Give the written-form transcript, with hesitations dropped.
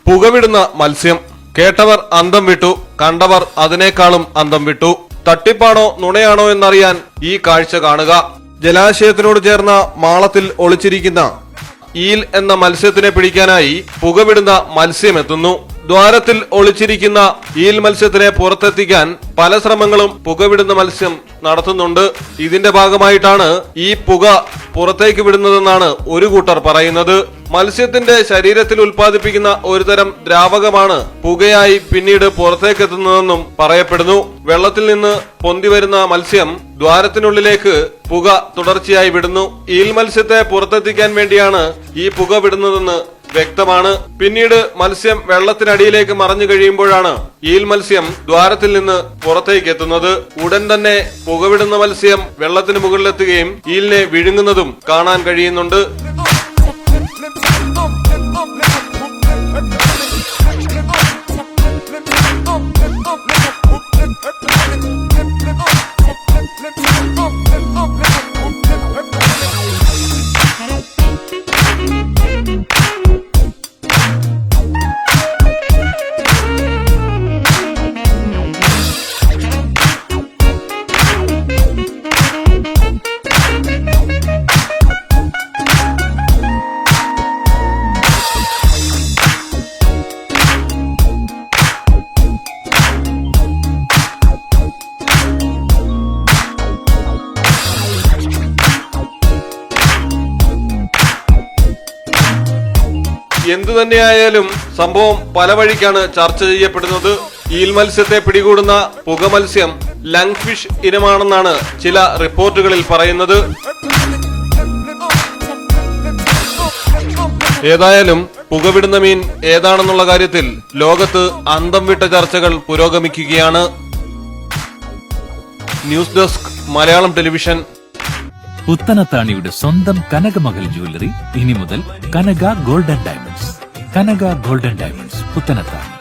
പുകവിടുന്ന മത്സ്യം. കേട്ടവർ അന്തം വിട്ടു, കണ്ടവർ അതിനേക്കാളും അന്തം വിട്ടു. തട്ടിപ്പാണോ നുണയാണോ എന്നറിയാൻ ഈ കാഴ്ച കാണുക. ജലാശയത്തിനോട് ചേർന്ന മാളത്തിൽ ഒളിച്ചിരിക്കുന്ന ഈൽ എന്ന മത്സ്യത്തിനെ പിടിക്കാനായി പുകവിടുന്ന മത്സ്യമെത്തുന്നു. ദ്വാരത്തിൽ ഒളിച്ചിരിക്കുന്ന ഈൽ മത്സ്യത്തിനെ പുറത്തെത്തിക്കാൻ പല ശ്രമങ്ങളും പുകവിടുന്ന മത്സ്യം നടത്തുന്നുണ്ട്. ഇതിന്റെ ഭാഗമായിട്ടാണ് ഈ പുക പുറത്തേക്ക് വിടുന്നതെന്നാണ് ഒരു കൂട്ടർ പറയുന്നത്. മത്സ്യത്തിന്റെ ശരീരത്തിൽ ഉൽപ്പാദിപ്പിക്കുന്ന ഒരുതരം ദ്രാവകമാണ് പുകയായി പിന്നീട് പുറത്തേക്കെത്തുന്നതെന്നും പറയപ്പെടുന്നു. വെള്ളത്തിൽ നിന്ന് പൊന്തി വരുന്ന മത്സ്യം ദ്വാരത്തിനുള്ളിലേക്ക് പുക തുടർച്ചയായി വിടുന്നു. ഈൽ മത്സ്യത്തെ പുറത്തെത്തിക്കാൻ വേണ്ടിയാണ് ഈ പുക വിടുന്നതെന്ന് വ്യക്തമാണ്. പിന്നീട് മത്സ്യം വെള്ളത്തിനടിയിലേക്ക് മറഞ്ഞു കഴിയുമ്പോഴാണ് ഈൽ മത്സ്യം ദ്വാരത്തിൽ നിന്ന് പുറത്തേക്ക് എത്തുന്നത്. ഉടൻ തന്നെ പുകവിടുന്ന മത്സ്യം വെള്ളത്തിന് മുകളിലെത്തുകയും ഈലിനെ വിഴുങ്ങുന്നതും കാണാൻ കഴിയുന്നുണ്ട്. എന്തു തന്നെയായാലും സംഭവം പല വഴിക്കാണ് ചർച്ച ചെയ്യപ്പെടുന്നത്. ഈൽ മത്സ്യത്തെ പിടികൂടുന്ന പുക മത്സ്യം ലങ് ഫിഷ് ഇനമാണെന്നാണ് ചില റിപ്പോർട്ടുകളിൽ പറയുന്നത്. ഏതായാലും പുകവിടുന്ന മീൻ ഏതാണെന്നുള്ള കാര്യത്തിൽ ലോകത്ത് അന്തം വിട്ട ചർച്ചകൾ പുരോഗമിക്കുകയാണ്. News desk Malayalam television. പുത്തനത്താണിയുടെ സ്വന്തം കനകമകൽ ജ്വല്ലറി ഇനി മുതൽ Kanaka golden diamonds. Kanaka golden diamonds, Puthanathani.